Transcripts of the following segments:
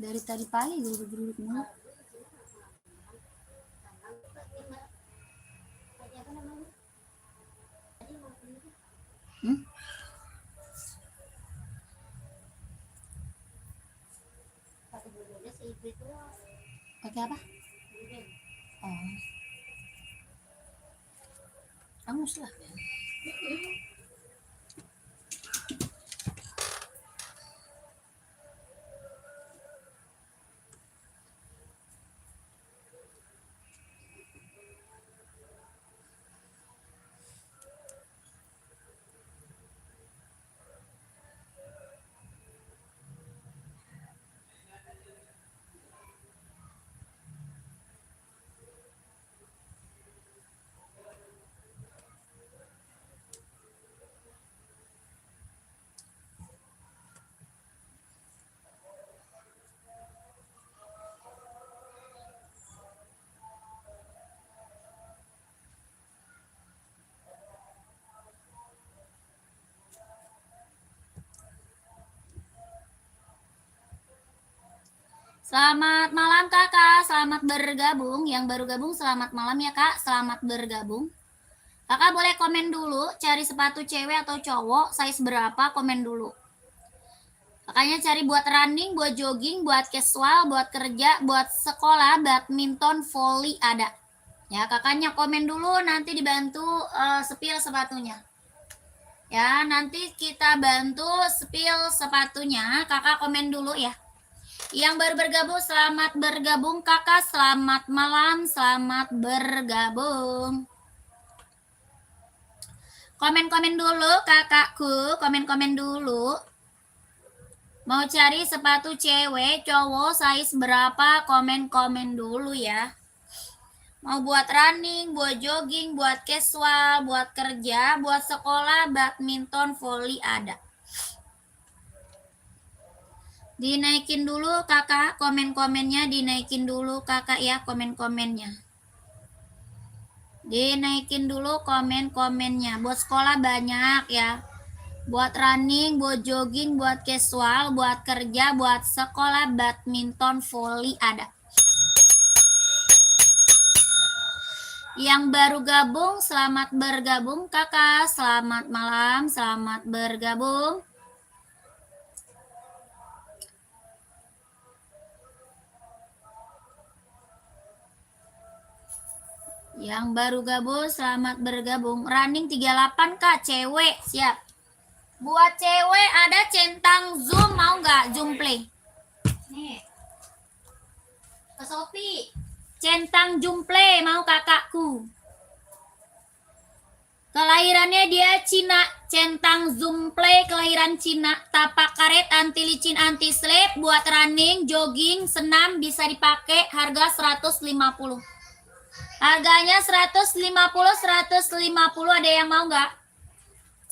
Dari tadi pagi geruduk-geruduk mulu. Pakai apa? Oh. Angus lah. Selamat malam kakak, selamat bergabung. Yang baru gabung selamat malam ya kak, selamat bergabung. Kakak boleh komen dulu, cari sepatu cewek atau cowok, size berapa, komen dulu. Kakaknya cari buat running, buat jogging, buat casual, buat kerja, buat sekolah, badminton, volley ada. Ya kakaknya komen dulu, nanti dibantu spill sepatunya. Ya nanti kita bantu spill sepatunya, kakak komen dulu ya. Yang baru bergabung, selamat bergabung kakak, selamat malam, selamat bergabung. Komen-komen dulu kakakku, komen-komen dulu. Mau cari sepatu cewek, cowok, size berapa, komen-komen dulu ya. Mau buat running, buat jogging, buat casual, buat kerja, buat sekolah, badminton, volley ada. Dinaikin dulu kakak, komen-komennya dinaikin dulu kakak ya, komen-komennya. Dinaikin dulu komen-komennya. Buat sekolah banyak ya. Buat running, buat jogging, buat casual, buat kerja, buat sekolah, badminton, volley ada. Yang baru gabung, selamat bergabung kakak. Selamat malam, selamat bergabung. Yang baru gabung, selamat bergabung. Running 38 kak, cewek, siap. Buat cewek ada centang zoom, mau nggak zoom play? Nih. Ke Sophie. Centang zoom play, mau kakakku. Kelahirannya dia Cina, centang zoom play kelahiran Cina, tapak karet, anti licin, anti slip, buat running, jogging, senam bisa dipakai, harga 150. Harganya 150, 150, ada yang mau nggak?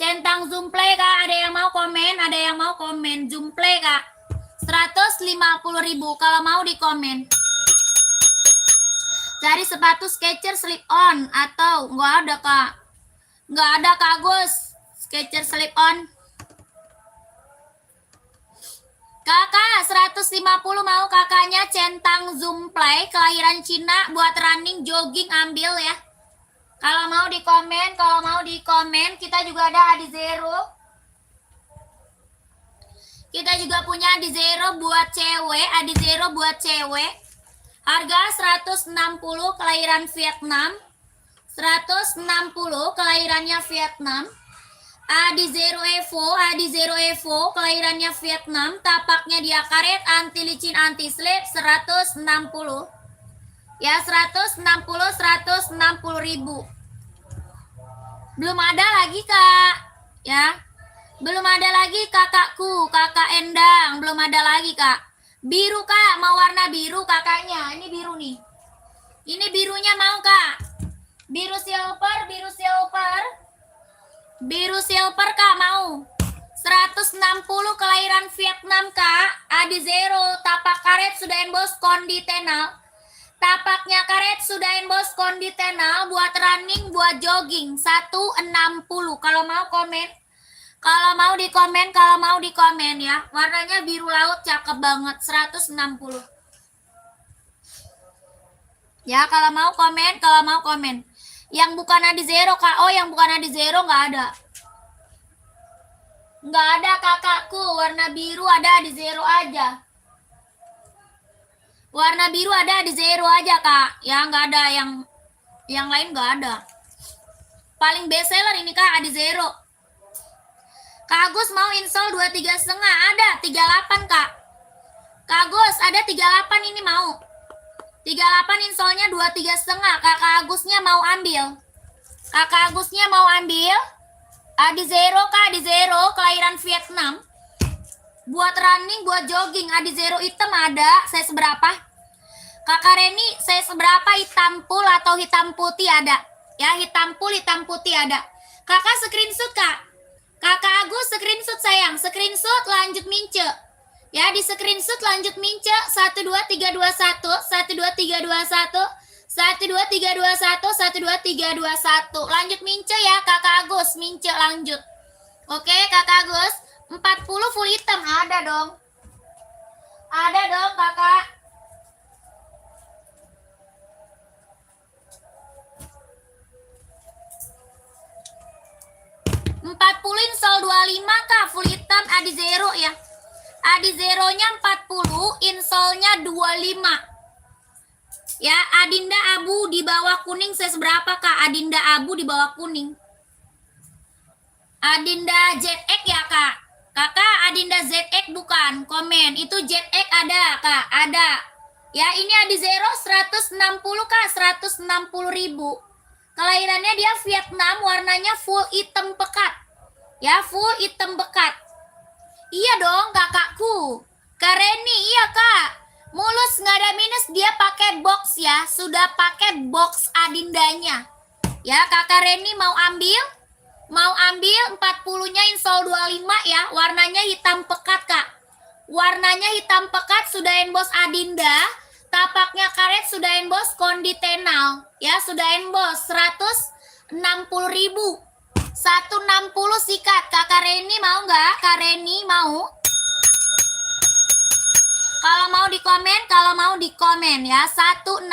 Centang zoom play kak, ada yang mau komen? Ada yang mau komen zoom play kak? 150.000 kalau mau di komen. Cari sepatu Skechers slip on atau nggak ada kak? Nggak ada kak Gus, Skechers slip on. Kakak 150 mau kakaknya centang zoom play kelahiran Cina, buat running, jogging, ambil ya. Kalau mau di komen, kita juga ada Adizero. Kita juga punya Adizero buat cewek, Adizero buat cewek. Harga 160 kelahiran Vietnam. 160 kelahirannya Vietnam. Adizero Evo kelahirannya Vietnam, tapaknya dia karet, anti licin, anti slip, 160. Ya 160.000. Belum ada lagi kak, ya. Belum ada lagi kakakku, kakak Endang, belum ada lagi kak. Biru kak, mau warna biru kakaknya, ini biru nih. Ini birunya mau kak. Biru silver, biru silver. Biru silver kak mau. 160 kelahiran Vietnam kak. Adizero, tapak karet sudah embos konditenal. Tapaknya karet sudah embos konditenal, buat running, buat jogging 160. Kalau mau komen Kalau mau di komen ya. Warnanya biru laut cakep banget, 160. Ya, kalau mau komen. Yang bukan Adizero, Kak. Oh, yang bukan Adizero nggak ada. Nggak ada kakakku, warna biru ada Adizero aja. Warna biru ada Adizero aja, Kak. Ya, nggak ada yang lain nggak ada. Paling best seller ini, Kak, Adizero. Kak Agus mau install 23,5, ada 38, Kak. Kak Agus ada 38 ini mau. 38 installnya 23,5. Kakak Agusnya mau ambil. Kakak Agusnya mau ambil. Adizero, Kak, Adizero kelahiran Vietnam. Buat running, buat jogging, Adizero hitam ada. Saya seberapa? Kakak Reni, saya seberapa hitam full atau hitam putih ada? Ya, hitam full, hitam putih ada. Kakak screenshot, Kak. Kakak Agus screenshot sayang. Screenshot lanjut mince. Ya, di screenshot lanjut mince 12321 12321 12321 12321. Lanjut mince ya Kakak Agus, mince lanjut. Oke, Kakak Agus, 40 full hitam ada dong. Ada dong, Kakak. Install 25 Kak, full hitam Adizero ya. Adizeronya 40, installnya 25. Ya, Adinda Abu di bawah kuning saya seberapa, Kak? Adinda Abu di bawah kuning. Adinda ZX ya, Kak? Kakak, Adinda ZX bukan. Komen, itu ZX ada, Kak? Ada. Ya, ini Adizero 160, Kak. 160.000. Kelahirannya dia Vietnam, warnanya full hitam pekat. Ya, full hitam pekat. Iya dong, kakakku. Kak Reni, iya, Kak. Mulus nggak ada minus, dia pakai box ya, sudah pakai box Adindanya. Ya, Kakak Reni mau ambil 40-nya install 25 ya, warnanya hitam pekat, Kak. Warnanya hitam pekat, sudah emboss Adinda, tapaknya karet sudah emboss konditenal. Ya, sudah emboss 160.000. 160 sikat. Kakak Reni mau nggak? Kak Reni mau? Kalau mau di komen ya. 160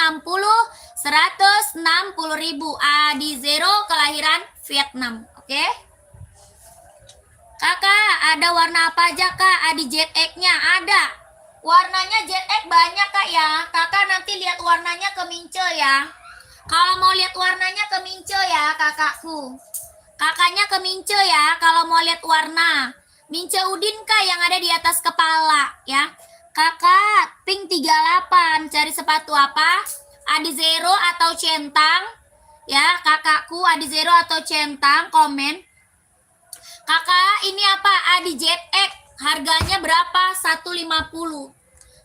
160.000. Adizero kelahiran Vietnam. Oke? Kakak, ada warna apa aja, Kak? Adi ZX-nya ada. Warnanya ZX banyak, Kak ya. Kakak nanti lihat warnanya ke mince ya. Kalau mau lihat warnanya ke mince ya, kakakku. Kakaknya ke mince ya kalau mau lihat warna. Mince Udin, Kak, yang ada di atas kepala ya. Kakak, pink 38, cari sepatu apa? Adizero atau centang? Ya, kakakku Adizero atau centang, komen. Kakak, ini apa? Adi ZX, harganya berapa? 150.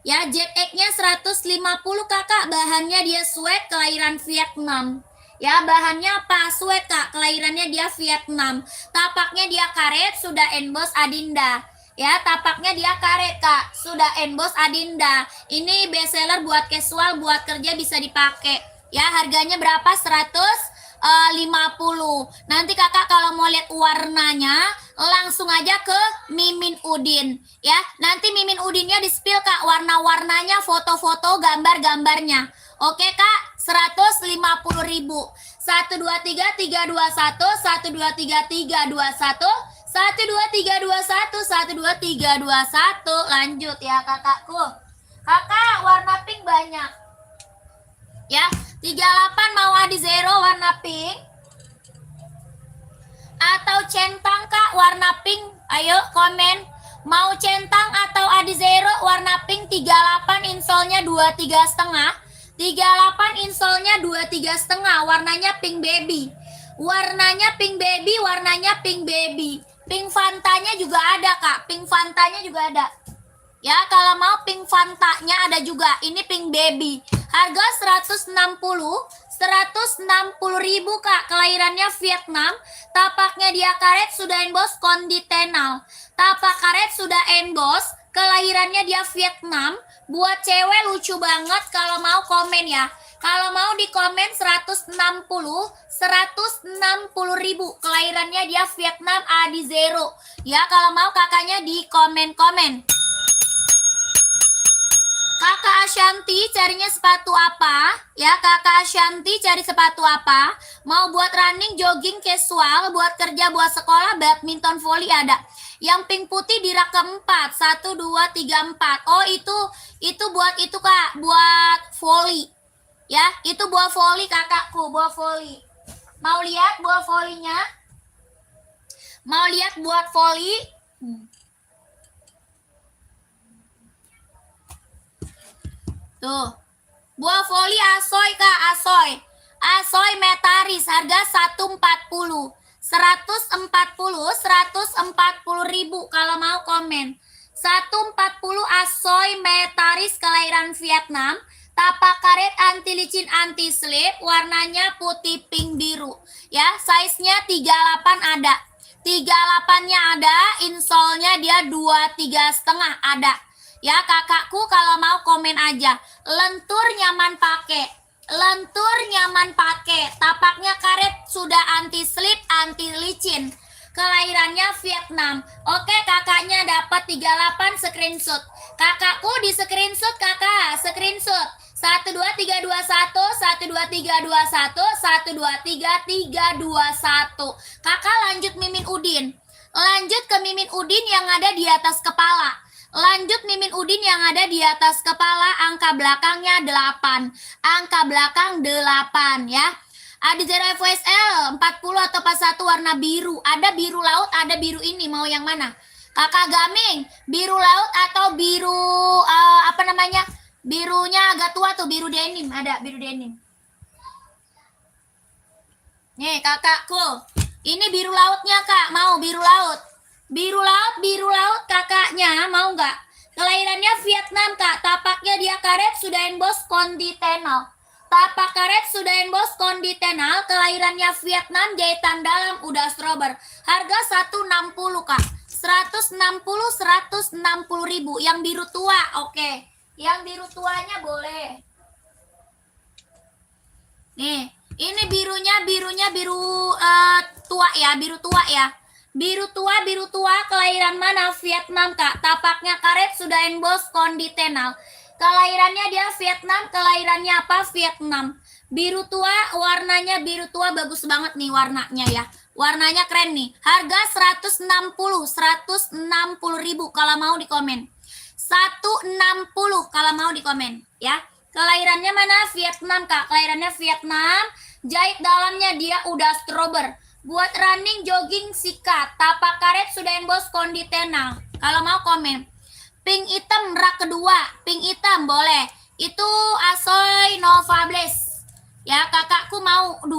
Ya, ZX-nya 150, Kakak. Bahannya dia sweat, kelahiran Vietnam. Ya, bahannya apa? Sweat, Kak. Kelahirannya dia Vietnam. Tapaknya dia karet, sudah emboss Adinda. Ya, tapaknya dia karet, Kak. Sudah emboss Adinda. Ini best seller buat casual, buat kerja bisa dipakai. Ya, harganya berapa? 150. Nanti Kakak kalau mau lihat warnanya, langsung aja ke Mimin Udin. Ya, nanti Mimin Udinnya di-spill, Kak, warna-warnanya, foto-foto, gambar-gambarnya. Oke, Kak, 150.000. 123 321 123 321 123 123 123 lanjut ya, kakakku. Kakak, warna pink banyak. Ya, 38 mau Adizero warna pink atau centang, Kak, warna pink. Ayo komen. Mau centang atau Adizero warna pink. 38 installnya 23,5. 38 installnya 23,5. Warnanya pink baby. Warnanya pink baby, warnanya pink baby. Pink Fantanya juga ada, Kak. Pink Fantanya juga ada. Ya, kalau mau pink Fantanya ada juga. Ini pink baby. Harga 160.000, Kak. Kelahirannya Vietnam. Tapaknya dia karet, sudah emboss konditenal. Tapak karet sudah emboss. Kelahirannya dia Vietnam. Buat cewek lucu banget, kalau mau komen ya. Kalau mau di komen 160.000. Kelahirannya dia Vietnam Adi Zero. Ya, kalau mau kakaknya di komen-komen. Kakak Ashanti carinya sepatu apa? Ya, Kakak Ashanti cari sepatu apa? Mau buat running, jogging, casual, buat kerja, buat sekolah, badminton, volley ada. Yang pink putih di rak keempat. 1, 2, 3, 4. Oh, itu buat itu Kak, buat volley. Ya, itu buah voli kakakku, buah voli. Mau lihat buah volinya? Mau lihat buah voli? Tuh. Buah voli asoy Kak, asoy. Asoy metaris harga 140. 140.000 kalau mau komen. 140 asoy metaris kelahiran Vietnam. Tapak karet anti licin anti slip, warnanya putih pink biru. Ya, size-nya 38 ada. 38-nya ada, insole-nya dia 23,5 ada. Ya, kakakku kalau mau komen aja. Lentur nyaman pakai. Lentur nyaman pakai. Tapaknya karet sudah anti slip, anti licin. Kelahirannya Vietnam. Oke, kakaknya dapat 38 screenshot. Kakakku di screenshot kakak, screenshot. 12321, 12321, 12331. Kakak lanjut Mimin Udin. Lanjut ke Mimin Udin yang ada di atas kepala. Lanjut Mimin Udin yang ada di atas kepala, angka belakangnya 8. Angka belakang 8 ya. Ada Zero FSL 40 atau 41 warna biru. Ada biru laut, ada biru ini. Mau yang mana? Kakak Gaming, biru laut atau biru apa namanya? Birunya agak tua tuh, biru denim. Ada biru denim. Nih kakakku, ini biru lautnya Kak. Mau biru laut? Biru laut kakaknya mau nggak? Kelahirannya Vietnam Kak. Tapaknya dia karet sudah emboss konditenal. Tapak karet sudah emboss konditenal. Kelahirannya Vietnam, jahitan dalam udah strober. Harga 160 Kak. 160.000. Yang biru tua, oke. Yang biru tuanya boleh. Nih, ini birunya biru tua ya, biru tua ya. Biru tua, kelahiran mana? Vietnam Kak. Tapaknya karet sudah emboss konditenal. Kelahirannya dia Vietnam, kelahirannya apa? Vietnam. Biru tua, warnanya biru tua bagus banget nih warnanya ya. Warnanya keren nih. Harga 160.000 kalau mau di komen. 160 kalau mau di komen ya. Kelahirannya mana? Vietnam Kak. Kelahirannya Vietnam. Jahit dalamnya dia udah strober. Buat running, jogging, sikat. Tapak karet sudah emboss konditenal. Kalau mau komen. Pink hitam rak kedua. Pink hitam boleh. Itu Asoy Nova Blaze. Ya, kakakku mau 2.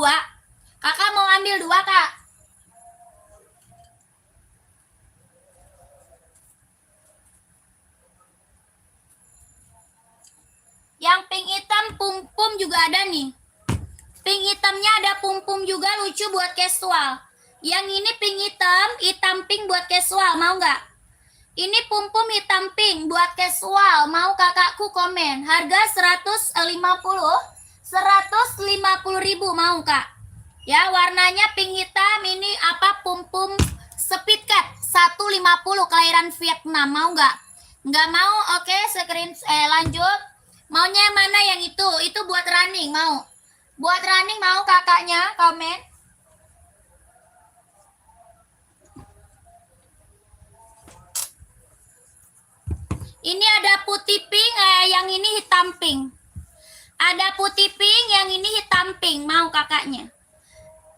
Kakak mau ambil 2 Kak. Yang pink hitam pum-pum juga ada nih. Pink hitamnya ada pum-pum juga, lucu buat casual. Yang ini pink hitam pink buat casual, mau nggak? Ini pum-pum hitam pink buat casual, mau kakakku komen. Harga 150.000 mau Kak. Ya, warnanya pink hitam, ini apa pum-pum speed cat 150 kelahiran Vietnam, mau nggak? Nggak mau, oke, lanjut. Maunya yang mana? Yang itu buat running, mau? Buat running mau kakaknya komen. Ini ada putih pink, yang ini hitam pink. Ada putih pink, yang ini hitam pink, mau kakaknya.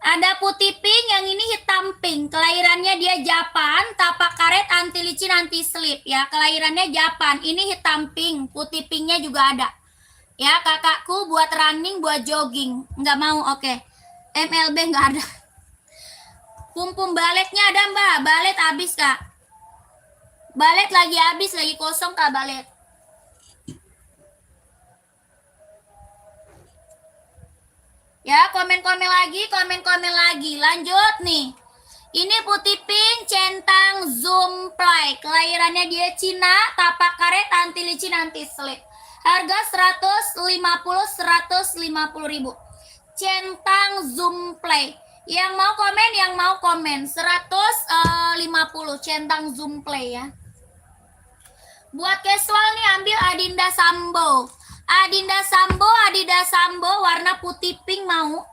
Ada putih pink, yang ini hitam pink. Kelahirannya dia Japan, tapak karet anti licin anti slip ya. Kelahirannya Japan. Ini hitam pink, putih pinknya juga ada. Ya, kakakku buat running, buat jogging. Nggak mau, oke. MLB nggak ada. Pum-pum baletnya ada Mbak. Balet habis Kak. Balet lagi habis, lagi kosong Kak balet. Ya, komen-komen lagi. Lanjut nih. Ini putih pink, centang, zoom play. Kelahirannya dia Cina, tapak karet, anti licin, anti slip. Harga 150 ribu. Centang Zoom Play. Yang mau komen 150 centang Zoom Play ya. Buat casual nih ambil Adinda Sambo. Adidas Sambo warna putih pink mau.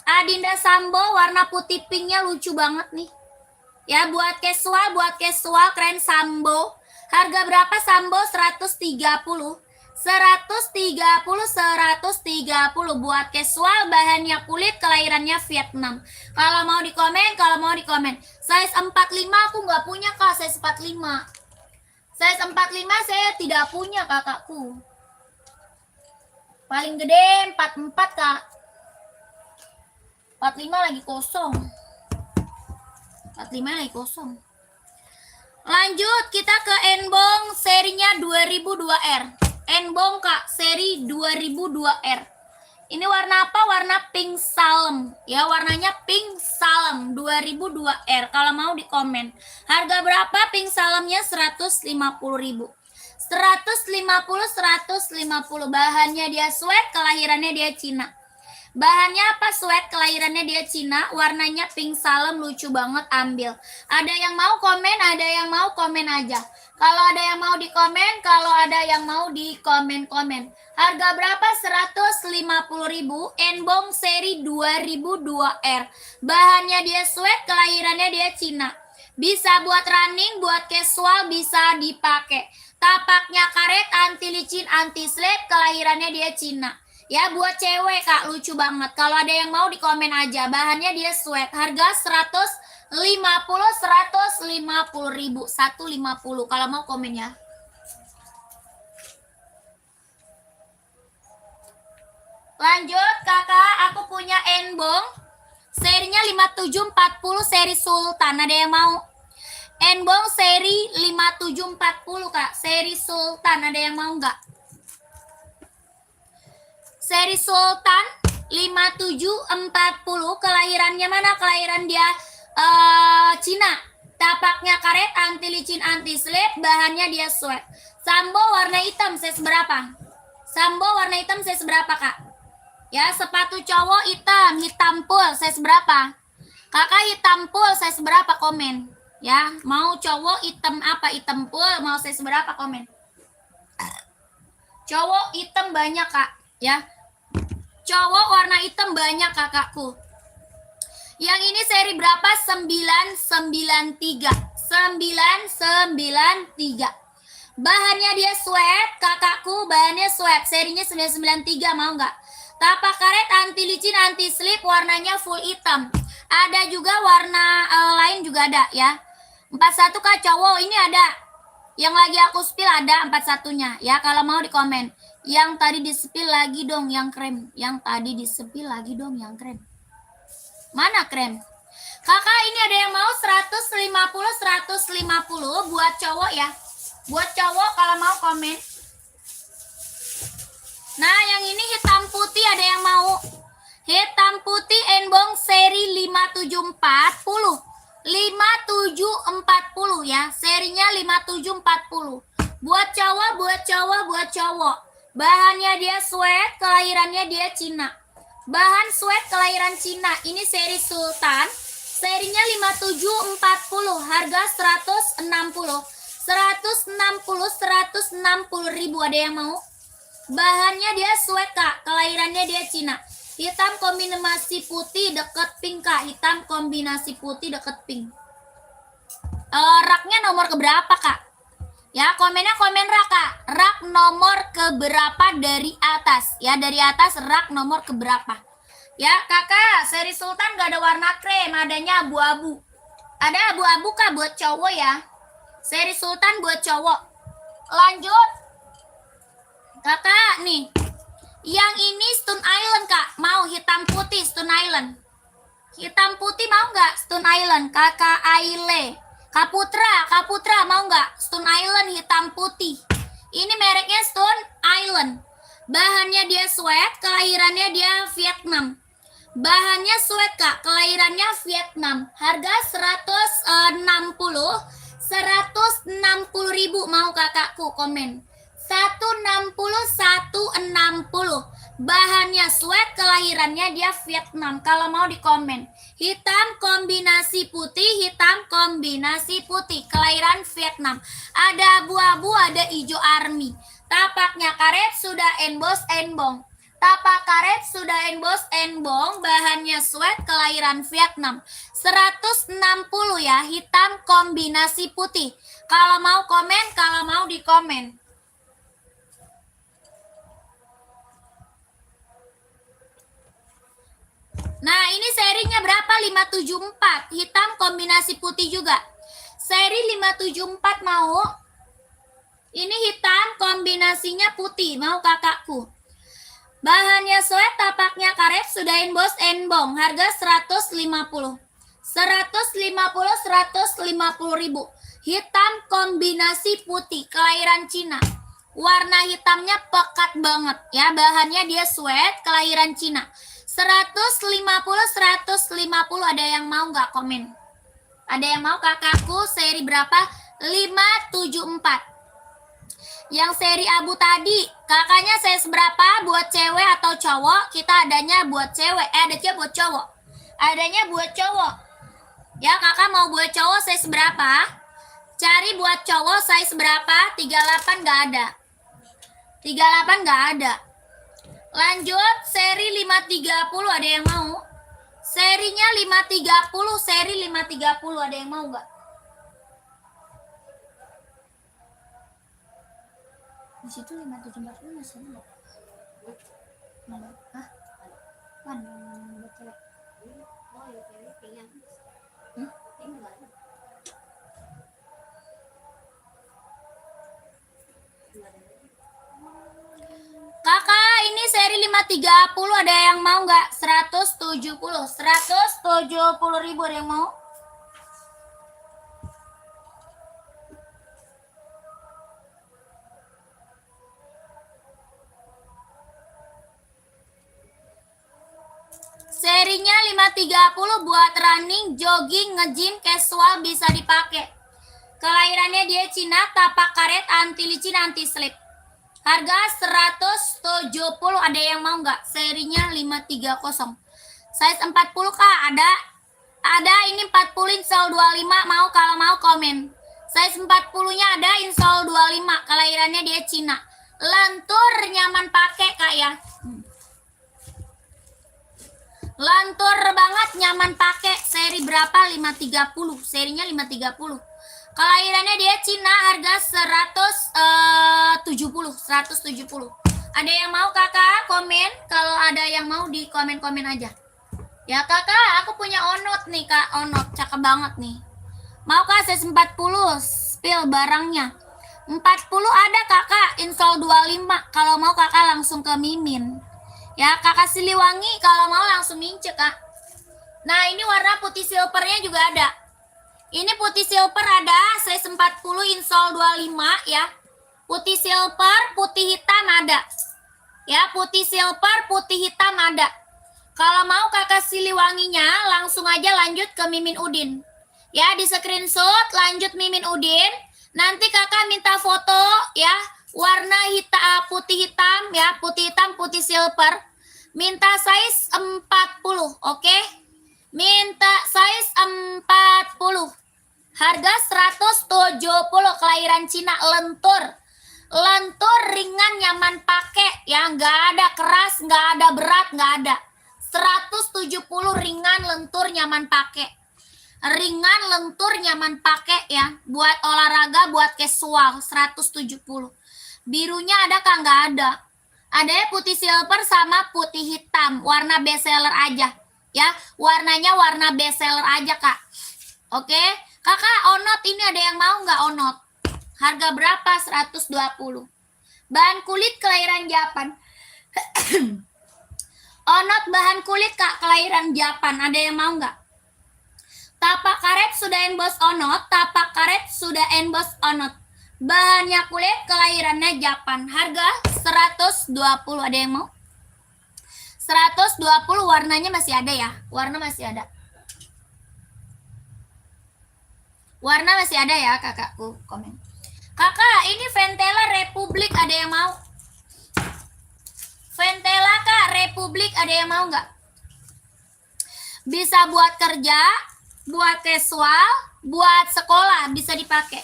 Adinda Sambo warna putih pinknya lucu banget nih. Ya buat casual keren Sambo. Harga berapa Sambo? 130 buat casual, bahannya kulit, kelahirannya Vietnam. Kalau mau di komen. Size 45 aku nggak punya Kak, size 45. Size 45 saya tidak punya kakakku. Paling gede 44 Kak. 45 lagi kosong. Lanjut kita ke Enbong serinya 2002R. Enbong Kak, seri 2002R. Ini warna apa? Warna pink salem. Ya, warnanya pink salem 2002R. Kalau mau di komen. Harga berapa pink salemnya? 150.000. 150. Bahannya dia sweat, kelahirannya dia Cina. Bahannya apa? Sweat, kelahirannya dia Cina, warnanya pink salem, lucu banget, ambil. Ada yang mau komen, ada yang mau komen aja. Kalau ada yang mau di komen, kalau ada yang mau di komen. Harga berapa? 150.000. Enbong seri 2002R. Bahannya dia sweat, kelahirannya dia Cina. Bisa buat running, buat casual, bisa dipakai. Tapaknya karet, anti licin, anti slip, kelahirannya dia Cina. Ya buat cewek Kak, lucu banget. Kalau ada yang mau di komen aja. Bahannya dia sweat. Harga 150.000. 150 kalau mau komen ya. Lanjut Kakak, aku punya Enbong. Serinya 5740 seri Sultan. Ada yang mau? Enbong seri 5740 Kak. Seri Sultan. Ada yang mau nggak? Seri Sultan 5740, kelahirannya mana? Kelahiran dia Cina. Tapaknya karet, anti licin, anti slip, bahannya dia sweat. Sambo warna hitam size berapa? Kak? Ya, sepatu cowok hitam full size berapa? Kakak hitam full size berapa? Komen. Ya, mau cowok hitam apa? Hitam full mau size berapa? Komen. Cowok hitam banyak Kak, ya. Cowok warna hitam banyak kakakku. Yang ini seri berapa? 993. Bahannya dia sweat, kakakku, bahannya sweat. Serinya 993, mau nggak? Tapak karet, anti licin, anti slip, warnanya full hitam. Ada juga warna lain juga ada ya. 41 Kak cowok, ini ada. Yang lagi aku spill ada 41-nya ya, kalau mau di komen. Yang tadi di-spill lagi dong yang krem. Mana krem? Kakak ini ada yang mau 150 buat cowok ya. Buat cowok kalau mau komen. Nah, yang ini hitam putih ada yang mau? Hitam putih Enbong seri 5740. 5740 ya. Serinya 5740. Buat cowok. Bahannya dia sweat, kelahirannya dia Cina. Bahan sweat kelahiran Cina. Ini seri Sultan. Serinya 5740. Harga 160.000. Ada yang mau? Bahannya dia sweat Kak. Kelahirannya dia Cina. Hitam kombinasi putih deket pink Kak. Hitam kombinasi putih deket pink. Raknya nomor keberapa Kak? Ya, komennya komen rak Kak. Rak nomor keberapa dari atas? Ya, dari atas rak nomor keberapa? Ya, Kakak, seri Sultan gak ada warna krem, adanya abu-abu. Ada abu-abu Kak buat cowok ya. Seri Sultan buat cowok. Lanjut. Kakak, nih. Yang ini Stone Island Kak. Mau hitam putih Stone Island. Hitam putih mau nggak Stone Island? Kakak Aile. Kak Putra mau nggak? Stone Island hitam putih. Ini mereknya Stone Island. Bahannya dia sweat, kelahirannya dia Vietnam. Bahannya sweat Kak, kelahirannya Vietnam. Harga 160.000 mau kakakku komen. 160. Bahannya sweat, kelahirannya dia Vietnam. Kalau mau di komen. Hitam kombinasi putih, hitam kombinasi putih. Kelahiran Vietnam. Ada abu-abu, ada hijau army. Tapaknya karet, sudah emboss embong. Tapak karet sudah emboss embong. Bahannya sweat, kelahiran Vietnam. 160 ya, hitam kombinasi putih. Kalau mau komen, kalau mau di komen. Nah, ini serinya berapa? 574. Hitam kombinasi putih juga. Seri 574 mau? Ini hitam kombinasinya putih. Mau kakakku? Bahannya sweat, tapaknya karet, sudah emboss embong. Harga 150. 150 ribu. Hitam kombinasi putih. Kelahiran Cina. Warna hitamnya pekat banget ya. Bahannya dia sweat, kelahiran Cina. 150 ada yang mau nggak komen? Ada yang mau kakakku seri berapa? 574. Yang seri abu tadi, kakaknya size berapa buat cewek atau cowok? Kita adanya buat cewek, adanya buat cowok. Adanya buat cowok. Ya, kakak mau buat cowok size berapa? Cari buat cowok size berapa? 38 nggak ada. 38 nggak ada. Lanjut, seri 530 ada yang mau? Serinya 530, seri 530 ada yang mau nggak? Di situ 574 masih ada. Mana? Hah? Mana? Betul. Oh, ya kayaknya. Kakak, ini seri 530 ada yang mau nggak? 170. 170 ribu ada yang mau? Serinya 530 buat running, jogging, nge-gym, casual bisa dipakai. Kelahirannya dia Cina, tapak karet, anti licin, anti slip. Harga 170, ada yang mau nggak? Serinya 530. Size 40 kak, ada? Ada, ini 40 insole 25, mau kalau mau komen. Size 40-nya ada, insole 25, kelahirannya dia Cina. Lentur, nyaman pakai kak ya. Lentur banget, nyaman pakai. Seri berapa? 530. Serinya 530. Kelahirannya dia Cina, harga 170. Ada yang mau kakak komen? Kalau ada yang mau di komen-komen aja. Ya kakak, aku punya onot nih kak. Onot, cakep banget nih. Mau kak size 40? Spill barangnya. 40 ada kakak, insole 25. Kalau mau kakak langsung ke Mimin. Ya kakak Siliwangi, kalau mau langsung mincek kak. Nah ini warna putih silvernya juga ada. Ini putih silver ada, size 40 insole 25 ya. Putih silver, putih hitam ada. Ya, putih silver, putih hitam ada. Kalau mau kakak Siliwanginya, langsung aja lanjut ke Mimin Udin. Ya, di screenshot lanjut Mimin Udin. Nanti kakak minta foto ya, warna hitam, putih hitam ya, putih hitam, putih silver. Minta size 40, oke? Minta size 40. Harga 170, kelahiran Cina, lentur. Lentur, ringan, nyaman pakai. Ya, nggak ada keras, nggak ada berat, nggak ada. 170 ringan, lentur, nyaman pakai. Ringan, lentur, nyaman pakai ya. Buat olahraga, buat casual, 170. Birunya ada kah? Nggak ada. Adanya putih silver sama putih hitam. Warna bestseller aja. Ya, warnanya warna bestseller aja kak. Oke. Kakak, onot ini ada yang mau nggak onot? Harga berapa? 120. Bahan kulit kelahiran Japan. Onot bahan kulit kak, kelahiran Japan. Ada yang mau nggak? Tapak karet sudah emboss onot. Tapak karet sudah emboss onot. Bahannya kulit, kelahirannya Japan. Harga 120. Ada yang mau? 120, warnanya masih ada ya? Warna masih ada. Warna masih ada ya kakakku, komen. Kakak, ini Ventela Republik ada yang mau? Ventela Kak, Republik ada yang mau nggak? Bisa buat kerja, buat casual, buat sekolah bisa dipakai.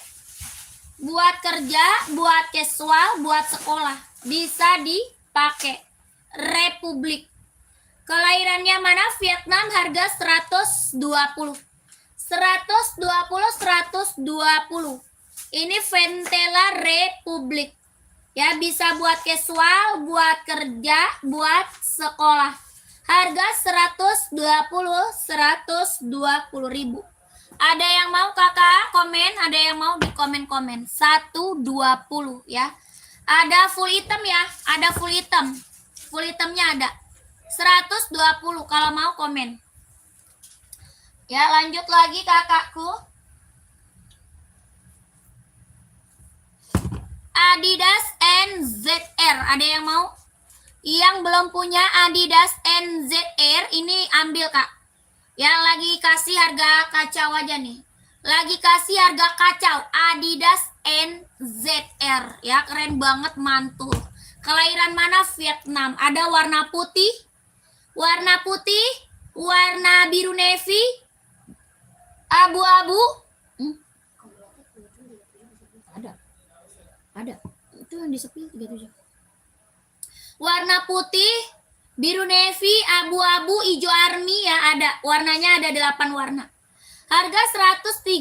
Buat kerja, buat casual, buat sekolah bisa dipakai. Republik. Kelahirannya mana? Vietnam, harga 120. 120. Ini Ventela Republik. Ya, bisa buat casual, buat kerja, buat sekolah. Harga 120 ribu. Ada yang mau kakak komen? Ada yang mau di komen-komen. 120 ya. Ada full item ya. Ada full item. Full itemnya ada. 120 kalau mau komen. Ya, lanjut lagi kakakku. Adidas NZR. Ada yang mau? Yang belum punya Adidas NZR ini ambil kak. Yang lagi kasih harga kacau aja nih. Lagi kasih harga kacau. Adidas NZR. Ya, keren banget, mantul. Kelahiran mana? Vietnam. Ada warna putih, warna biru navy, abu-abu. Ada. Itu yang di sepil 37. Warna putih, biru navy, abu-abu, hijau army ya ada. Warnanya ada 8 warna. Harga 135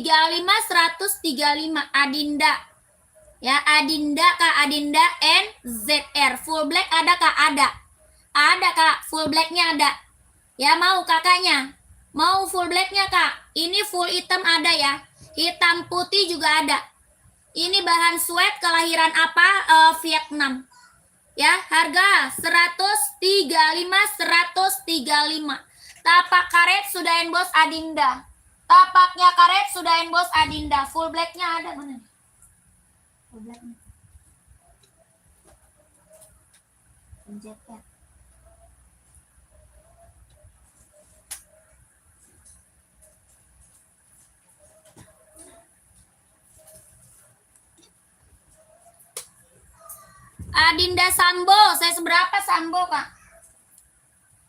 Adinda. Ya, Adinda Kak, Adinda NZR. Full black ada Kak? Ada. Ada Kak, full blacknya ada. Ya, mau kakaknya? Mau full blacknya Kak? Ini full hitam ada ya. Hitam putih juga ada. Ini bahan sweat kelahiran apa? Vietnam. Ya, harga 135. Tapak karet sudah emboss Adinda. Tapaknya karet sudah emboss Adinda. Full blacknya ada mana? Full blacknya. Penjepit. Adinda Sambo, saya seberapa Sambo kak?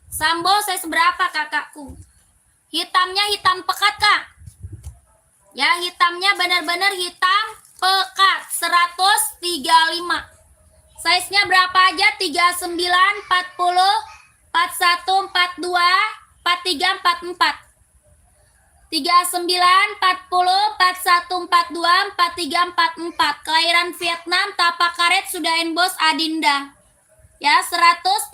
Sambo saya seberapa kakakku? Hitamnya hitam pekat kak. Ya, hitamnya benar-benar hitam pekat. 135. Size-nya berapa aja? 39, 40, 41, 42, 43, 44. 39, 40, 41, 42, 43, 44. Kelahiran Vietnam, tapak karet sudah emboss Adinda. Ya, 135.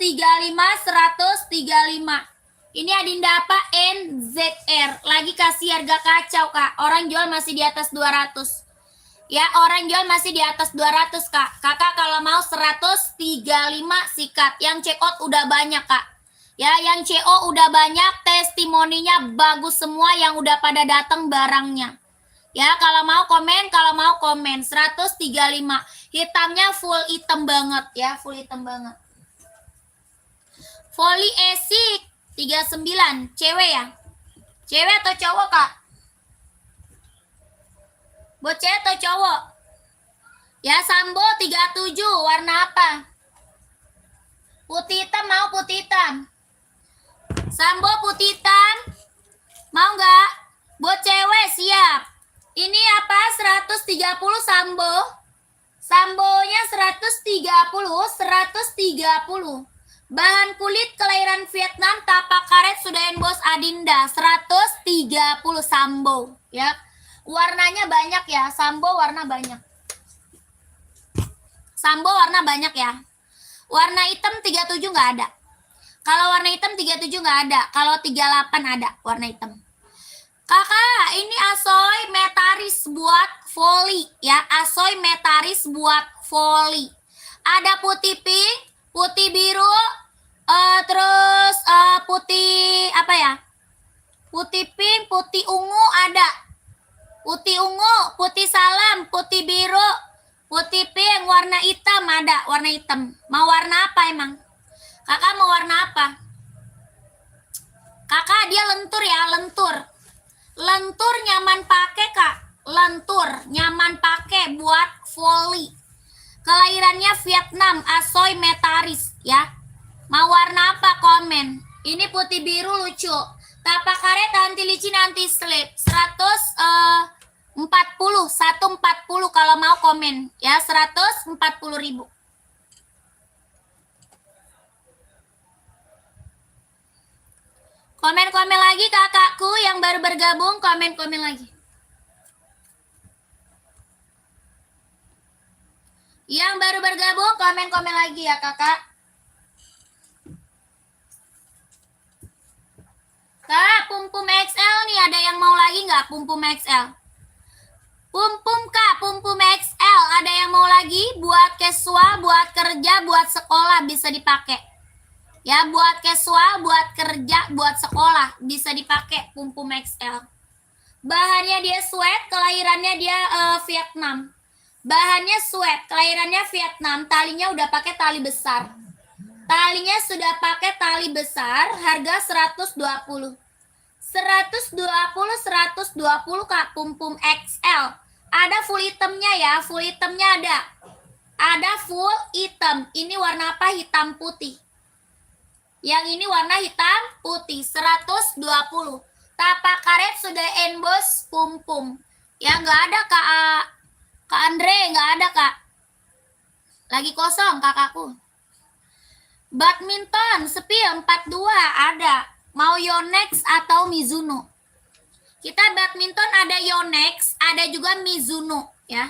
Ini Adinda apa? NZR. Lagi kasih harga kacau, Kak. Orang jual masih di atas 200. Ya, orang jual masih di atas 200, Kak. Kakak kalau mau 135 sikat. Yang check out udah banyak, Kak. Ya, yang CO udah banyak, testimoninya bagus semua yang udah pada datang barangnya. Ya, kalau mau komen 135. Hitamnya full hitam banget ya, full hitam banget. Volley Esik 39, cewek ya? Cewek atau cowok, Kak? Buat cewek atau cowok? Ya, Sambo 37, warna apa? Putih hitam mau putih hitam. Sambo putih hitam. Mau nggak? Buat cewek siap. Ini apa? 130 Sambo. Sambonya 130. Bahan kulit kelahiran Vietnam, tapak karet sudah emboss Adinda. 130 Sambo ya. Warnanya banyak ya. Sambo warna banyak. Sambo warna banyak ya. Warna hitam 37 nggak ada. Kalau warna hitam 37 nggak ada. Kalau 38 ada warna hitam. Kakak, ini Asoy Metaris buat volley ya. Asoy Metaris buat volley. Ada putih pink, putih biru, terus putih apa ya? Putih pink, putih ungu ada. Putih ungu, putih salam, putih biru, putih pink, warna hitam ada. Warna hitam. Mau warna apa emang? Kakak mau warna apa? Kakak dia lentur ya, lentur. Lentur nyaman pakai, Kak. lentur, nyaman pakai buat volley. Kelahirannya Vietnam, Asoy Metaris ya. Mau warna apa komen? Ini putih biru lucu. Tapak karet anti licin anti slip 140 kalau mau komen ya 140.000. Komen-komen lagi kakakku yang baru bergabung, komen-komen lagi. Yang baru bergabung, komen-komen lagi ya kakak. Kak, Pum-Pum XL nih, ada yang mau lagi nggak Pum-Pum XL? Pum-Pum Kak, Pum-Pum XL, ada yang mau lagi? Buat casual, buat kerja, buat sekolah bisa dipakai. Ya, buat casual, buat kerja, buat sekolah bisa dipakai Pum-Pum XL. Bahannya dia sweat, kelahirannya dia Vietnam. Bahannya sweat, kelahirannya Vietnam, talinya udah pakai tali besar. Talinya sudah pakai tali besar, harga 120. 120 Kak, Pum-Pum XL. Ada full hitamnya ya, full hitamnya ada. Ada full hitam. Ini warna apa? Hitam putih. Yang ini warna hitam putih, 120. Tapak karet sudah emboss Pum-Pum. Ya nggak ada Kak Andre, nggak ada Kak. Lagi kosong kakakku. Badminton Spill 42 ada. Mau Yonex atau Mizuno? Kita badminton ada Yonex, ada juga Mizuno ya.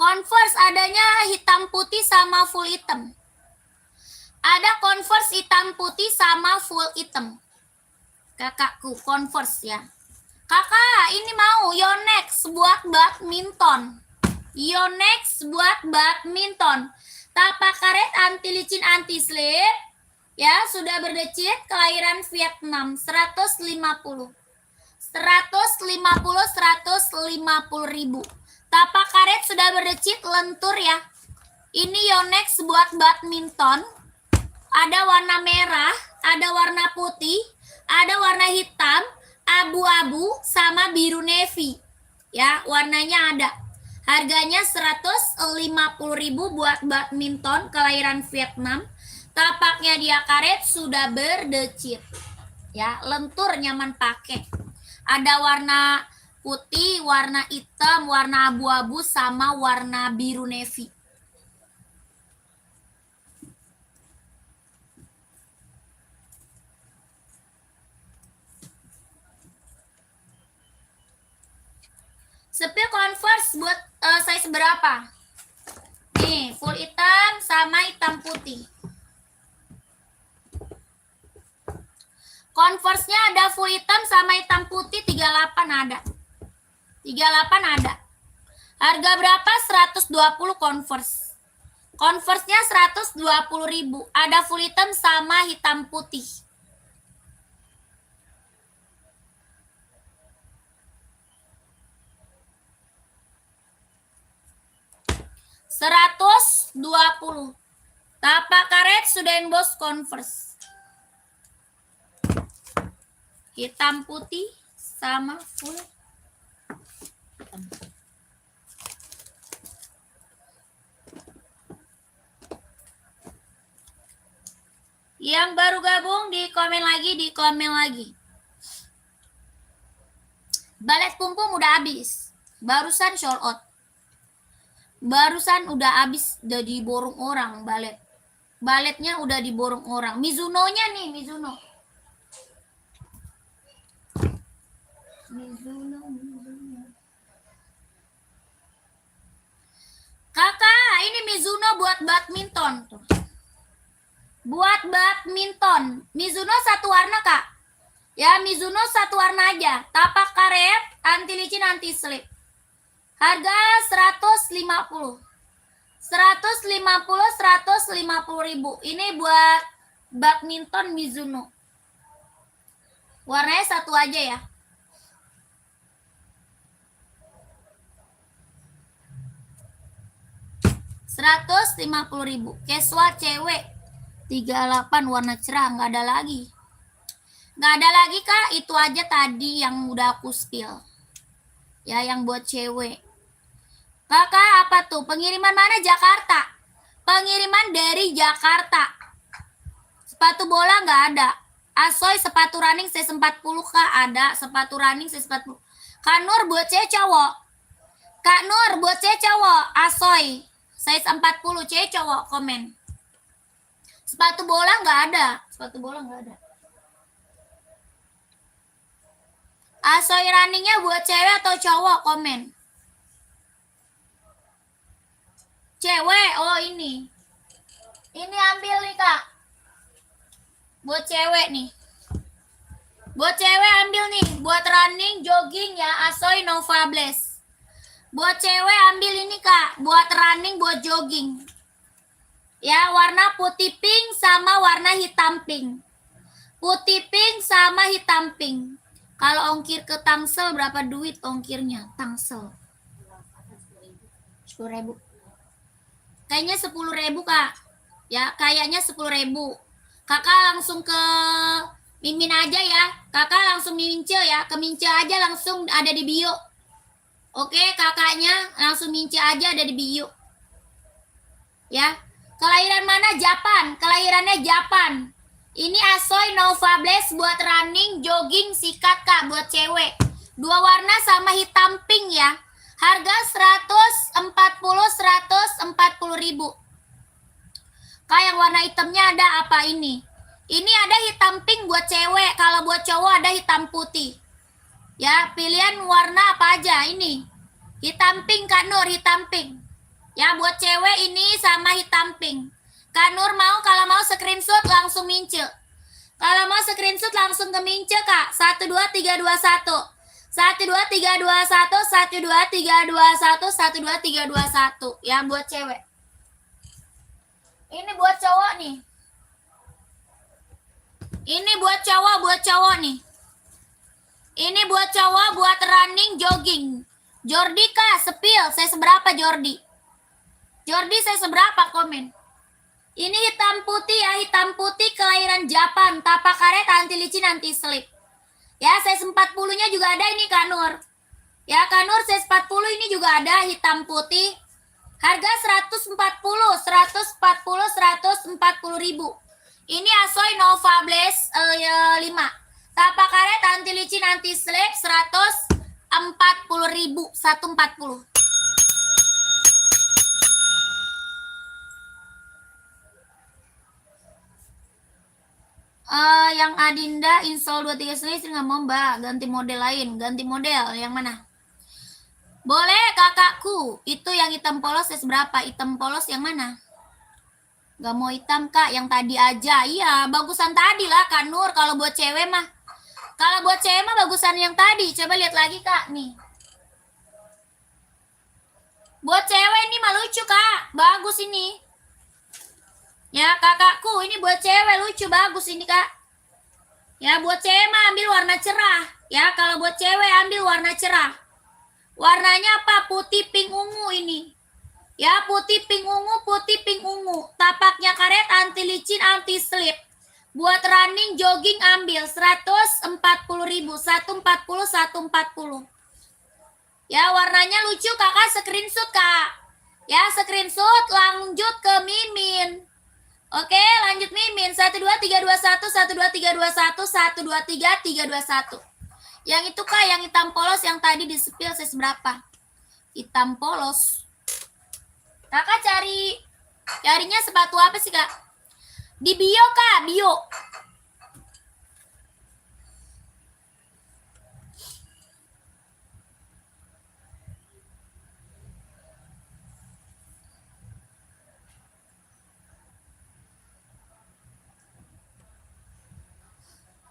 Converse adanya hitam putih sama full hitam. Ada Converse hitam putih sama full hitam. Kakakku Converse ya. Kakak ini mau Yonex buat badminton. Yonex buat badminton. Tapak karet anti licin anti slip. Ya sudah berdecit, kelahiran Vietnam 150. 150.000. Tapak karet sudah berdecit, lentur ya. Ini Yonex buat badminton. Ada warna merah, ada warna putih, ada warna hitam, abu-abu, sama biru navy. Ya, warnanya ada. Harganya 150.000 buat badminton kelahiran Vietnam. Tapaknya dia karet sudah berdecit. Ya, lentur, nyaman pakai. Ada warna putih, warna hitam, warna abu-abu, sama warna biru navy. Spill Converse buat size berapa? Nih, full hitam sama hitam putih. Converse-nya ada full hitam sama hitam putih 38 ada. 38 ada. Harga berapa? 120 Converse. Converse-nya 120.000. Ada full hitam sama hitam putih. $120. Tapak karet sudah emboss Converse. Hitam putih sama full hitam. Yang baru gabung di komen lagi. Balet Pum-Pum udah habis. Barusan sold out. Barusan udah habis, udah diborong orang balet. Baletnya udah diborong orang. Mizuno-nya nih, Mizuno. Kakak, ini Mizuno buat badminton. Buat badminton. Mizuno satu warna, Kak. Ya, Mizuno satu warna aja. Tapak karet, anti licin, anti slip. Harga 150. 150 ribu. Ini buat badminton Mizuno. Warnanya satu aja ya. Rp150.000. Casual cewek 38 warna cerah, nggak ada lagi. Nggak ada lagi Kak, itu aja tadi yang udah aku spill. Ya, yang buat cewek. Kakak apa tuh? Pengiriman mana? Jakarta. Pengiriman dari Jakarta. Sepatu bola nggak ada. Asoy sepatu running size 40 Kak, ada. Sepatu running size 40. Kak Nur buat cewek cowok. Kak Nur buat cewek cowok. Asoy size 40 cewek cowok, komen. Sepatu bola nggak ada. Sepatu bola nggak ada. Asoy runningnya buat cewek atau cowok, komen. Cewek, oh ini. Ini ambil nih Kak. Buat cewek nih. Buat cewek ambil nih. Buat running, jogging ya, Asoy Nova Blast. Buat cewek ambil ini Kak. Buat running, buat jogging. Ya, warna putih pink sama warna hitam pink. Putih pink sama hitam pink. Kalau ongkir ke Tangsel berapa duit ongkirnya? Tangsel 10.000. Kayaknya 10.000 Kak. Ya, kayaknya 10.000. Kakak langsung ke Mimin aja ya. Kakak langsung Mince ya. Ke Mince aja langsung ada di bio. Oke, kakaknya langsung Mince aja ada di bio. Ya. Kelahiran mana? Japan. Kelahirannya Japan. Ini Asoy Nova Blast buat running, jogging, sikat Kak, buat cewek. 2 warna sama hitam pink ya. Harga 140.000. Kak, yang warna hitamnya ada apa ini? Ini ada hitam pink buat cewek. Kalau buat cowok ada hitam putih. Ya, pilihan warna apa aja ini? Hitam pink Kak Nur, hitam pink. Ya, buat cewek ini sama hitam pink. Kak Nur mau, kalau mau screenshot langsung Mince. Kalau mau screenshot langsung ke Mince Kak. 12321. 12321, 12321, 12321. Ya, buat cewek. Ini buat cowok nih. Ini buat cowok nih. Ini buat cowok, buat running, jogging. Jordi Kak, sepil. Saya seberapa Jordi? Jordi saya seberapa, komen. Ini hitam putih ya, hitam putih kelahiran Japan. Tapak karet, anti licin, anti slip. Ya, size 40-nya juga ada ini Kak Nur. Ya, Kak Nur size 40 ini juga ada hitam putih. Harga 140.000. Ini Asoy Nova Blast 5. Tapak karet, anti licin, anti slip 140.000. 140. Yang Adinda install 23 istri nggak mau Mbak, ganti model lain. Ganti model yang mana? Boleh kakakku. Itu yang hitam polos size berapa? Hitam polos yang mana? Gak mau hitam Kak, yang tadi aja. Iya, bagusan tadi lah Kak Nur. Kalau buat cewek mah. Kalau buat cewek mah bagusan yang tadi. Coba lihat lagi Kak, nih. Buat cewek ini mah lucu Kak. Bagus ini. Ya kakakku, ini buat cewek lucu, bagus ini Kak. Ya, buat cewek mah ambil warna cerah. Ya, kalau buat cewek ambil warna cerah. Warnanya apa? Putih pink ungu ini. Ya, putih pink ungu, putih pink ungu. Tapaknya karet, anti licin, anti slip. Buat running, jogging ambil 140.000. 140, 140. Ya, warnanya lucu kakak, screenshot Kak. Ya, screenshot lanjut ke Mimin. Oke, lanjut Mimin. 12321, 12321, 12321. Yang itu Kak, yang hitam polos yang tadi di spill size berapa? Hitam polos. Kakak carinya sepatu apa sih Kak? Di bio Kak, bio.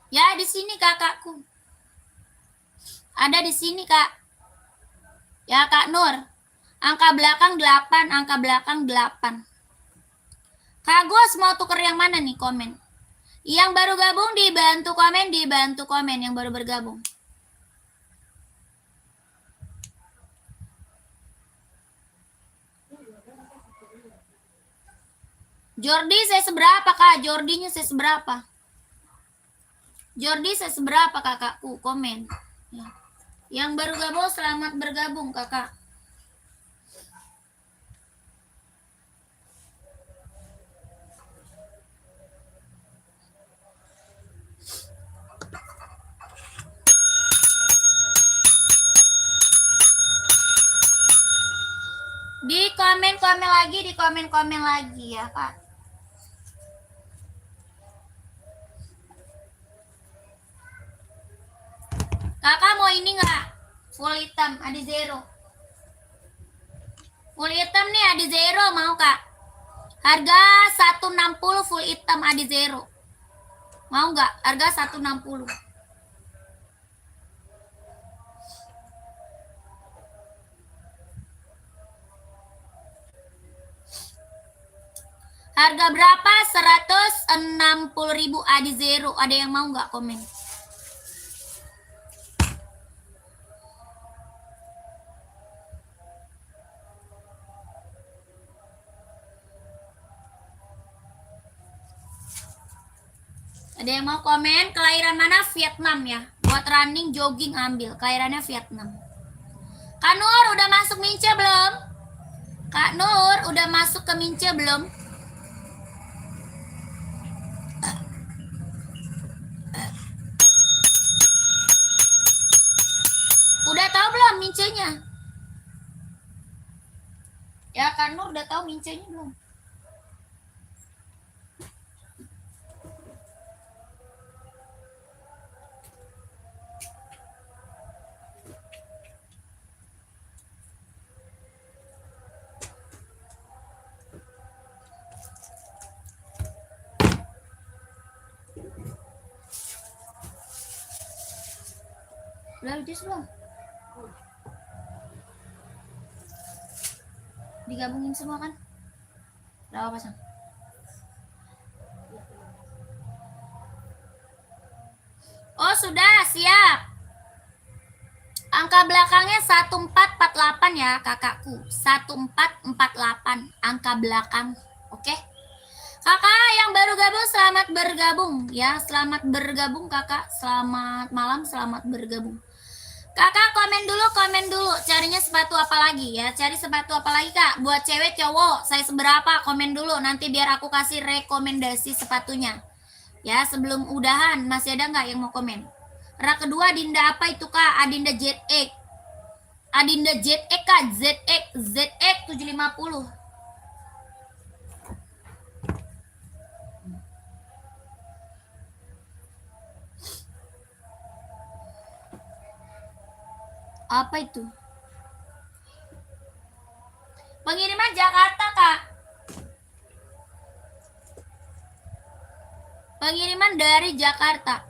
Ya, di sini kakakku. Ada di sini, Kak. Ya, Kak Nur. Angka belakang 8, angka belakang 8. Kak Gus mau tuker yang mana nih komen? Yang baru gabung dibantu komen yang baru bergabung. Jordi saya seberapa, Kak? Jordinya saya seberapa? Jordi saya seberapa, kakakku? Komen. Ya. Yang baru gabung selamat bergabung, kakak. Di komen lagi ya, Kak. Kakak mau ini nggak? Full hitam, ada zero. Full hitam nih, ada zero mau, Kak? Harga 160 full hitam, ada zero. Mau nggak? Harga 160. Harga berapa? 160.000 ada zero. Ada yang mau nggak komen? Ada yang mau komen? Kelahiran mana? Vietnam ya. Buat running, jogging ambil. Kelahirannya Vietnam. Kak Nur udah masuk Mince belum? Kak Nur udah masuk ke Mince belum? Udah tahu belum Mince-nya? Ya, Kak Nur udah tahu Mince-nya belum? Udah jus belum? Digabungin semua kan? Udah apa pasang? Oh sudah, siap. Angka belakangnya 1448 ya kakakku. 1448 angka belakang. Oke. Kakak yang baru gabung selamat bergabung ya. Selamat bergabung kakak. Selamat malam, selamat bergabung. Kakak komen dulu. Carinya sepatu apa lagi ya? Cari sepatu apa lagi, Kak? Buat cewek, cowok, saya seberapa? Komen dulu nanti biar aku kasih rekomendasi sepatunya. Ya, sebelum udahan masih ada nggak yang mau komen? Rak kedua Adinda apa itu, Kak? Adinda ZX. Adinda ZX, Kak. ZX 750. Apa itu? Pengiriman Jakarta, Kak. Pengiriman dari Jakarta.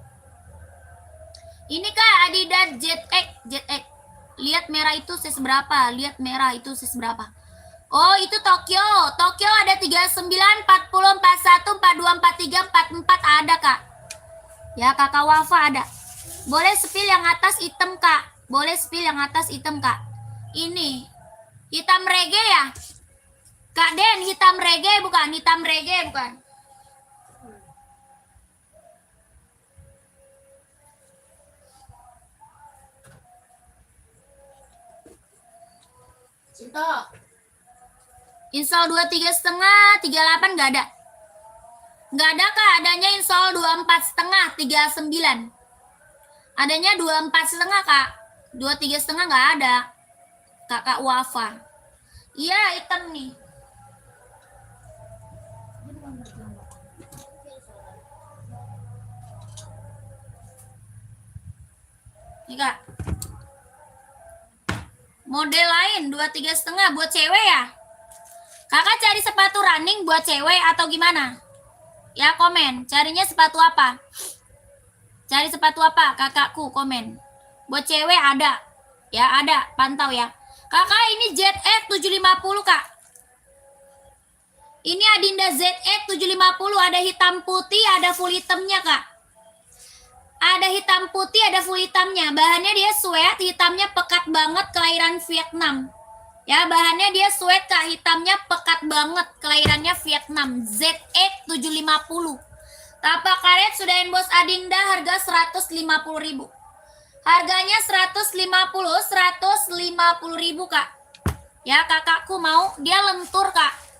Ini, Kak, Adidas ZX. Lihat merah itu ses berapa? Oh, itu Tokyo. Tokyo ada 39, 40, 41, 42, 43, 44 ada, Kak. Ya, Kakak Wafa ada. Boleh spill yang atas hitam, Kak. Ini. Hitam reggae ya? Kak Den, hitam reggae bukan? Cinta. Install 23,5, 38 nggak ada. Nggak ada, Kak. Adanya install 24,5, 39. Adanya 24,5, Kak. 23,5 nggak ada. Kakak Wafa. Iya, hitam nih. Nih, Kak. Model lain 23,5 buat cewek ya? Kakak cari sepatu running buat cewek atau gimana? Ya komen, carinya sepatu apa? Cari sepatu apa? Kakakku komen. Buat cewek ada. Ya, ada. Pantau ya. Kakak ini ZX 750, Kak. Ini Adinda ZX 750, ada hitam putih, ada full hitamnya, Kak. Ada hitam putih, ada full hitamnya. Bahannya dia sweat, hitamnya pekat banget, kelahiran Vietnam. Ya, bahannya dia sweat, Kak. Hitamnya pekat banget, kelahirannya Vietnam. ZX 750. Tapak karet sudah bos Adinda, harga 150.000. Harganya 150.000, Kak. Ya, kakakku mau, dia lentur, Kak.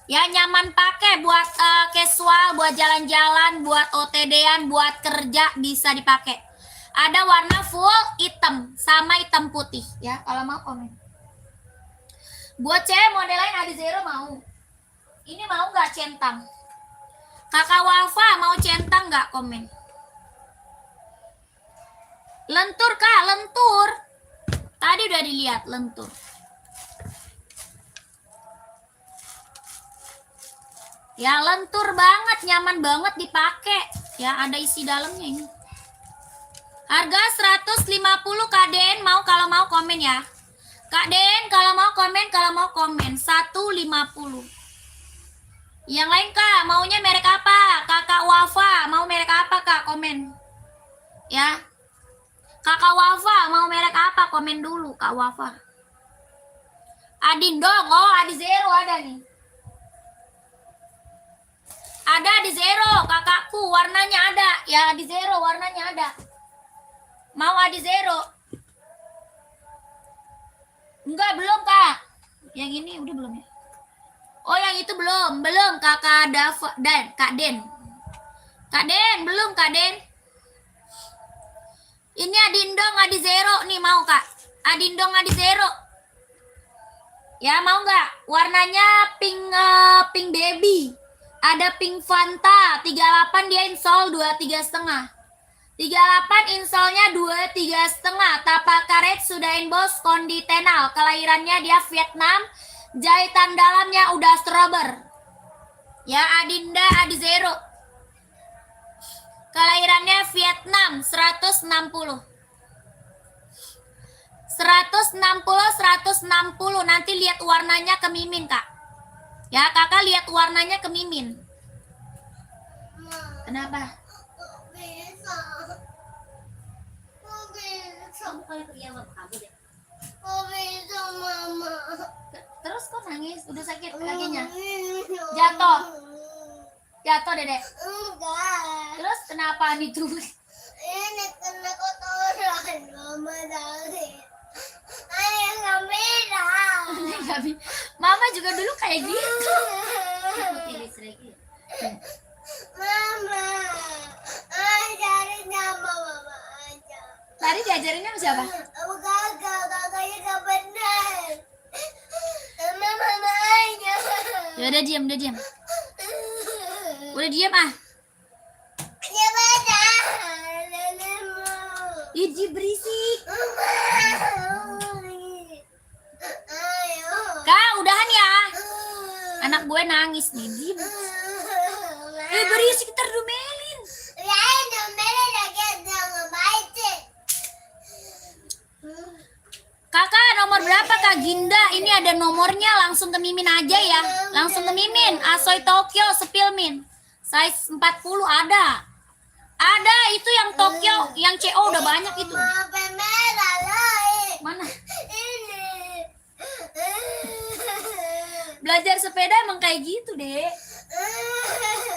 Ya, nyaman pakai buat casual, buat jalan-jalan, buat OTD-an, buat kerja bisa dipakai. Ada warna full hitam sama hitam putih, ya. Kalau mau komen. Buat cewek model lain ada zero mau. Ini mau nggak centang? Kakak Wafa mau centang nggak? Komen. Lentur, Kak, lentur. Tadi udah dilihat lentur. Ya, lentur banget, nyaman banget dipakai. Ya, ada isi dalamnya ini. Harga 150, Kak Den. Kalau mau komen ya. Kak Den, kalau mau komen 150. Yang lain, Kak, maunya merek apa? Kakak Wafa mau merek apa, Kak? Komen. Ya. Kakak Wafa mau merek apa? Komen dulu, Kak Wafa. Adindong, oh Adi Zero ada nih. Ada di Zero, kakakku, warnanya ada. Ya, di Zero, warnanya ada. Mau Adi Zero? Enggak, belum, Kak. Yang ini udah belum ya? Oh, yang itu belum. Belum, Kakak Dan, Kak Den. Kak Den, belum, Kak Den. Ini Adindong, Adi Zero nih, mau, Kak? Adindong, Adi Zero. Ya, mau nggak? Warnanya pink baby. Ada pink Fanta, 38 dia insol 23,5. 38 insolnya 23,5. Tapak karet sudah bos konditenal. Kelahirannya dia Vietnam. Jahitan dalamnya udah strober. Ya, Adinda Adi Zero. Kelahirannya Vietnam 160. 160. Nanti lihat warnanya ke Mimin, Kak. Ya, kakak lihat warnanya ke Mimin. Kenapa? Terus kok nangis? Udah sakit kakinya? Jatuh? Jatuh, Dedek? Enggak. Terus kenapa nih tuh? Ini kena kotoran, Mama sakit. Mama juga dulu kayak gitu. Mama, ajarin sama Mama aja. Tadi diajarinnya sama siapa? Kakaknya gak benar. Sama Mama aja. Ya udah diam, Udah diam ah. Ya benar. Iji berisik. Kak, udahan ya. Anak gue nangis nih. Diam. Berisik terdumelin. Kakak nomor berapa, Kak Ginda? Ini ada nomornya, langsung ke Mimin aja ya. Langsung ke Mimin. Asoy Tokyo Sepilmin. Size 40 ada. Ada itu yang Tokyo, yang CO udah banyak itu. Mana? Belajar sepeda emang kayak gitu, Dek.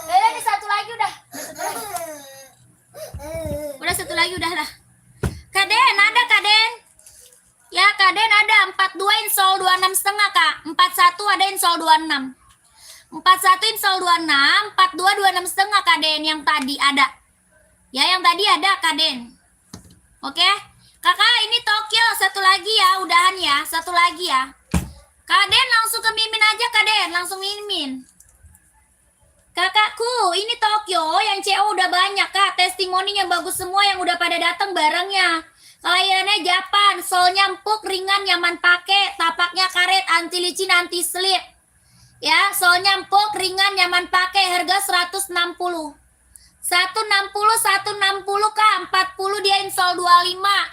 Ini satu lagi udah. Udah satu lagi udah lah. Kaden ada, Kaden. Ya, Kaden ada 42 insol 26,5, Kak. 41 ada insol 26. 41 insol 26, 42 26,5, Kaden yang tadi ada. Ya, yang tadi ada, Kaden. Oke. Kakak, ini Tokyo satu lagi ya, udahan ya. Satu lagi ya. Kaden langsung ke Mimin aja, Kaden. Langsung Mimin. Kakakku, ini Tokyo yang CO udah banyak, Kak. Testimoninya bagus semua yang udah pada datang barangnya. Kelahirannya Japan, solnya empuk, ringan, nyaman pakai, tapaknya karet, anti licin, anti slip. Ya, solnya empuk, ringan, nyaman pakai, harga 160. 160 Kak, 40 dia install 25.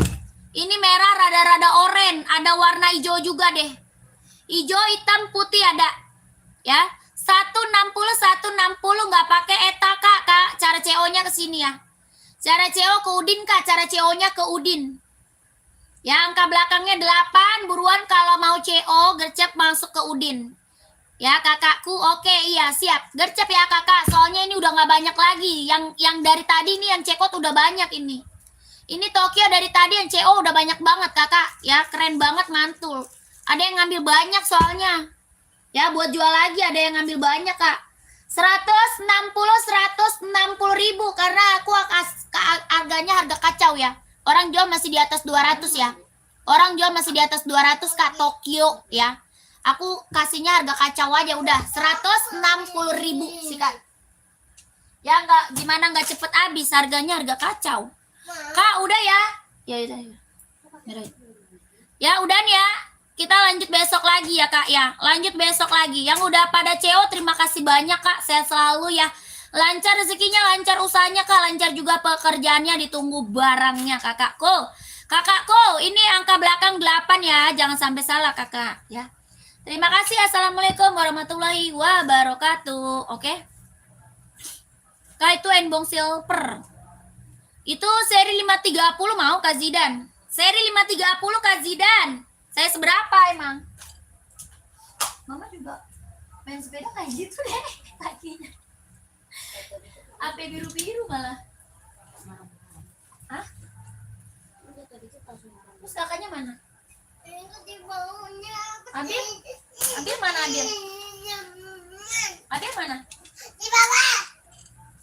Ini merah rada-rada oranye, ada warna hijau juga deh. Hijau, hitam, putih ada. Ya. 160 nggak pakai eta Kak. Cara CO-nya ke sini ya. Cara CO ke Udin Kak, cara CO-nya ke Udin. Ya, angka belakangnya 8, buruan kalau mau CO gercep masuk ke Udin. Ya kakakku, oke iya siap. Gercep ya kakak, soalnya ini udah nggak banyak lagi. Yang dari tadi nih yang cekot udah banyak ini. Ini Tokyo dari tadi yang CO udah banyak banget kakak. Ya keren banget mantul. Ada yang ngambil banyak soalnya. Ya buat jual lagi ada yang ngambil banyak kak. 160 ribu karena aku harganya harga kacau ya. Orang jual masih di atas 200 ya. Orang jual masih di atas 200 kak Tokyo ya. Aku kasihnya harga kacau aja udah 160 ribu sih kak. Ya nggak gimana nggak cepet habis harganya harga kacau. Kak udah ya. Ya udah ya. Ya udah nih ya. Kita lanjut besok lagi ya kak ya. Lanjut besok lagi. Yang udah pada CO terima kasih banyak kak. Sehat selalu ya. Lancar rezekinya, lancar usahanya kak. Lancar juga pekerjaannya, ditunggu barangnya kakakku. Kakakku ini angka belakang 8 ya. Jangan sampai salah kakak ya. Terima kasih. Assalamualaikum warahmatullahi wabarakatuh. Oke. Kak itu Enbong Silver. Itu seri 530 mau Kak Zidan. Seri 530 Kak Zidan. Saya seberapa emang? Mama juga main sepeda kayak gitu deh kakinya. Ape biru-biru malah. Hah? Terus kakaknya mana? Adil? Adil mana Adil? Adil mana? Di bawah.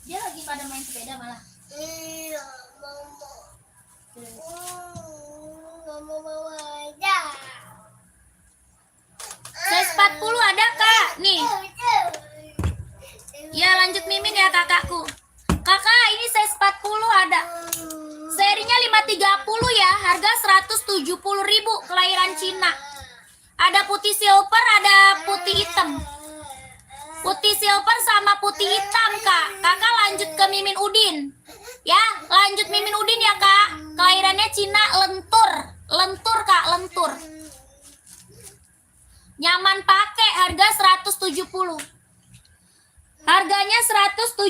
Dia lagi pada main sepeda malah. Iya, Mama bawa aja. Size 40 ada kak? Nih. Ya lanjut mimin ya kakakku. Kakak ini size 40 ada. Serinya 530 ya. Harga 170 ribu. Kelahiran Cina. Ada putih silver, ada putih hitam. Putih silver sama putih hitam kak. Kakak lanjut ke Mimin Udin. Ya lanjut Mimin Udin ya kak. Kelahirannya Cina, lentur. Lentur kak, lentur. Nyaman pakai, harga 170. Harganya 170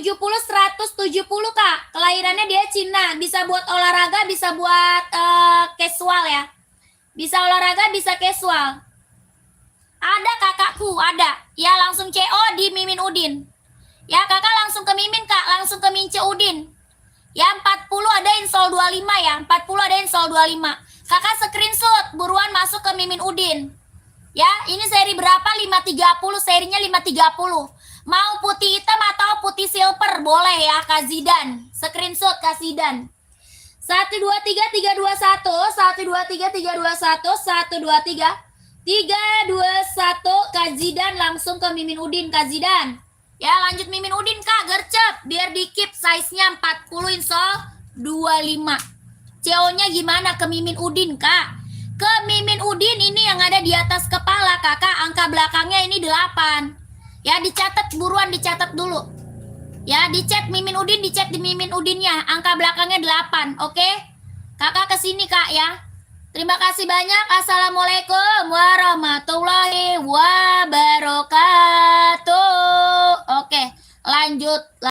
kak. Kelahirannya dia Cina. Bisa buat olahraga, bisa buat casual ya. Bisa olahraga, bisa casual. Ada kakakku, ada. Ya langsung CO di Mimin Udin. Ya kakak langsung ke Mimin kak, langsung ke Mince Udin. Ya 40 ada install 25 ya. 40 ada install 25. Kakak screenshot, buruan masuk ke Mimin Udin. Ya, ini seri berapa? 530, serinya 530. Mau putih hitam atau putih silver boleh ya Kak Zidan. Screenshot Kak Zidan. 123321, 123321, 123 321 Kak Zidan langsung ke Mimin Udin Kak Zidan. Ya, lanjut Mimin Udin Kak, gercep biar dikip size-nya 40 install 25. CO-nya gimana ke Mimin Udin Kak? Ke Mimin Udin ini yang ada di atas kepala kakak, angka belakangnya ini 8. Ya dicatat, buruan dicatat dulu. Ya dicet Mimin Udin, dicet di Mimin Udinnya, angka belakangnya 8. Oke? Kakak kesini kak ya. Terima kasih banyak. Assalamualaikum warahmatullahi wabarakatuh. Oke, lanjut.